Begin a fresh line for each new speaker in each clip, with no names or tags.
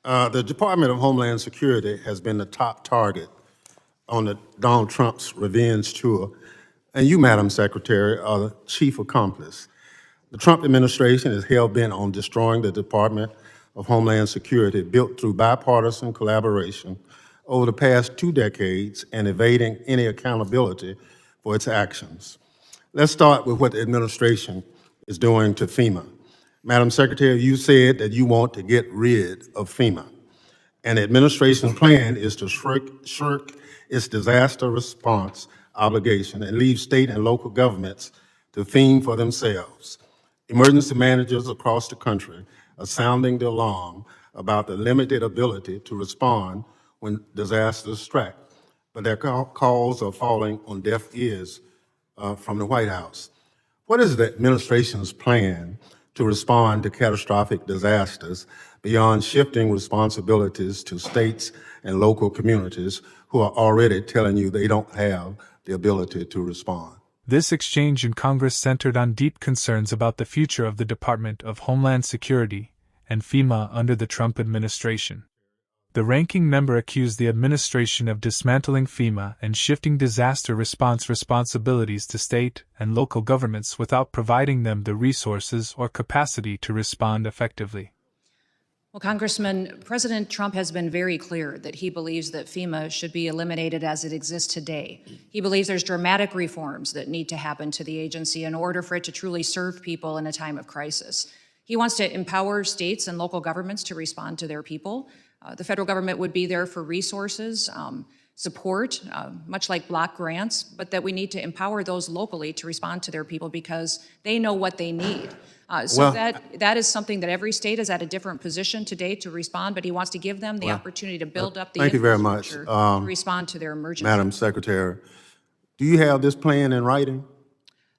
The Department of Homeland Security has been the top target on the Donald Trump's revenge tour, and you, Madam Secretary, are the chief accomplice. The Trump administration is hell-bent on destroying the Department of Homeland Security, built through bipartisan collaboration over the past 2 decades and evading any accountability for its actions. Let's start with what the administration is doing to FEMA. Madam Secretary, you said that you want to get rid of FEMA, and the administration's plan is to shirk its disaster response obligation and leave state and local governments to fend for themselves. Emergency managers across the country are sounding the alarm about the limited ability to respond when disasters strike, but their calls are falling on deaf ears from the White House. What is the administration's plan to respond to catastrophic disasters beyond shifting responsibilities to states and local communities who are already telling you they don't have the ability to respond?
This exchange in Congress centered on deep concerns about the future of the Department of Homeland Security and FEMA under the Trump administration. The ranking member accused the administration of dismantling FEMA and shifting disaster response responsibilities to state and local governments without providing them the resources or capacity to respond effectively.
Well, Congressman, President Trump has been very clear that he believes that FEMA should be eliminated as it exists today. He believes there's dramatic reforms that need to happen to the agency in order for it to truly serve people in a time of crisis. He wants to empower states and local governments to respond to their people. The federal government would be there for resources, support, much like block grants, but that we need to empower those locally to respond to their people because they know what they need. That is something that every state is at a different position today to respond, but he wants to give them the opportunity to build up the infrastructure to respond to their emergency.
Madam Secretary, do you have this plan in writing?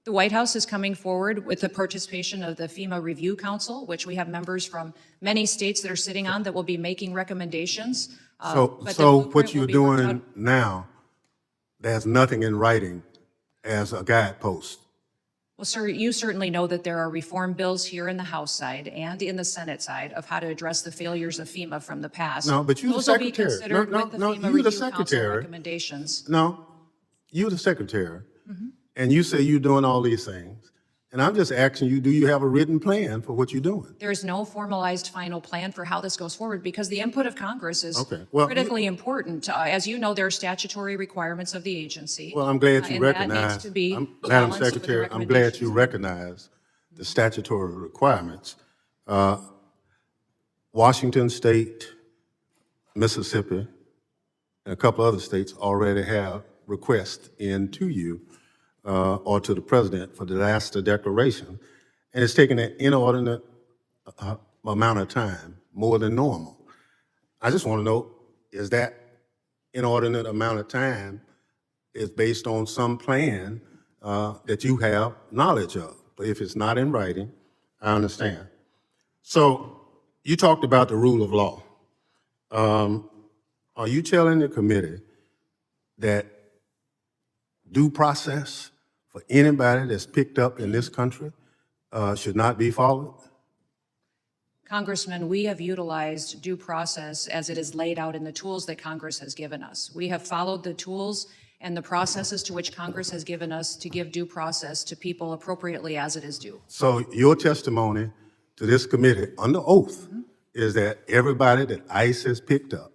The White House is coming forward with the participation of the FEMA Review Council, which we have members from many states that are sitting on that will be making recommendations.
So what you're doing now, there's nothing in writing as a guidepost.
Well, sir, you certainly know that there are reform bills here in the House side and in the Senate side of how to address the failures of FEMA from the past.
No, but you're the Secretary.
Those will be considered with the FEMA Review Council recommendations.
No, you're the Secretary. And you say you're doing all these things. And I'm just asking you, do you have a written plan for what you're doing?
There is no formalized final plan for how this goes forward because the input of Congress is critically important. As you know, there are statutory requirements of the agency.
Well, I'm glad you recognize, Madam Secretary, I'm glad you recognize the statutory requirements. Washington State, Mississippi, and a couple other states already have requests in to you or to the president for disaster declaration, and it's taken an inordinate amount of time, more than normal. I just want to know, is that inordinate amount of time is based on some plan that you have knowledge of? But if it's not in writing, I understand. So you talked about the rule of law. Are you telling the committee that due process for anybody that's picked up in this country should not be followed?
Congressman, we have utilized due process as it is laid out in the tools that Congress has given us. We have followed the tools and the processes to which Congress has given us to give due process to people appropriately as it is due.
So your testimony to this committee under oath is that everybody that ICE has picked up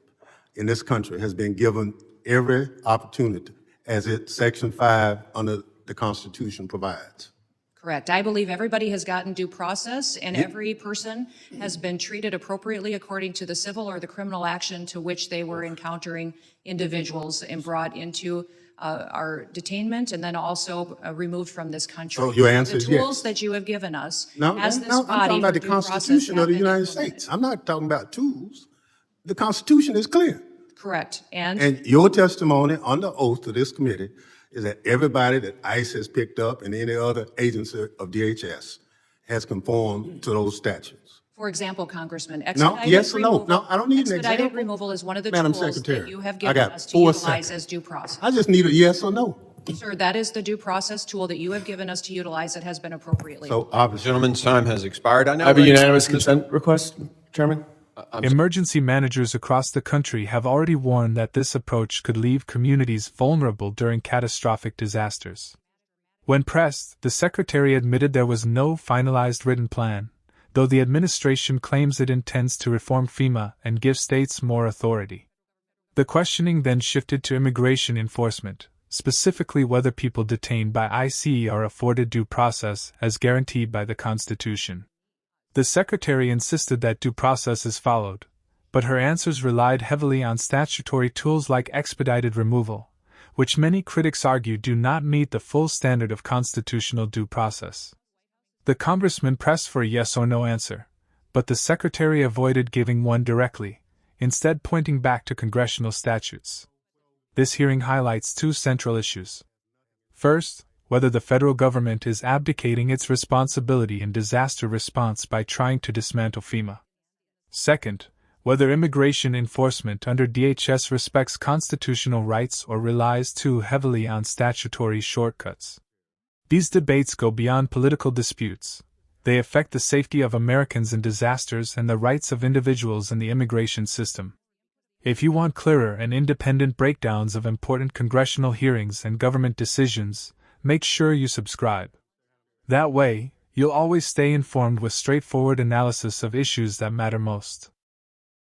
in this country has been given every opportunity as Section 5 under the Constitution provides.
Correct. I believe everybody has gotten due process and every person has been treated appropriately according to the civil or the criminal action to which they were encountering individuals and brought into our detainment and then also removed from this country.
So your answer is yes.
The tools that you have given us as this
I'm
body
talking about the Constitution of the United States. I'm not talking about tools. The Constitution is clear.
Correct.
And your testimony under oath to this committee is that everybody that ICE has picked up and any other agency of DHS has conformed to those statutes.
For example, Congressman,
yes or no? No, I don't need an example.
Expedited removal is one of the
Madam
tools
Secretary,
that you have given us to utilize as due process.
I just need a yes or no.
Sir, that is the due process tool that you have given us to utilize that has been appropriately.
So obviously,
Gentleman's time has expired.
I have a unanimous consent request, Chairman.
Emergency managers across the country have already warned that this approach could leave communities vulnerable during catastrophic disasters. When pressed, the Secretary admitted there was no finalized written plan, though the administration claims it intends to reform FEMA and give states more authority. The questioning then shifted to immigration enforcement, specifically whether people detained by ICE are afforded due process as guaranteed by the Constitution. The Secretary insisted that due process is followed, but her answers relied heavily on statutory tools like expedited removal, which many critics argue do not meet the full standard of constitutional due process. The Congressman pressed for a yes or no answer, but the Secretary avoided giving one directly, instead pointing back to congressional statutes. This hearing highlights two central issues. First, whether the federal government is abdicating its responsibility in disaster response by trying to dismantle FEMA. Second, whether immigration enforcement under DHS respects constitutional rights or relies too heavily on statutory shortcuts. These debates go beyond political disputes. They affect the safety of Americans in disasters and the rights of individuals in the immigration system. If you want clearer and independent breakdowns of important congressional hearings and government decisions, make sure you subscribe. That way, you'll always stay informed with straightforward analysis of issues that matter most.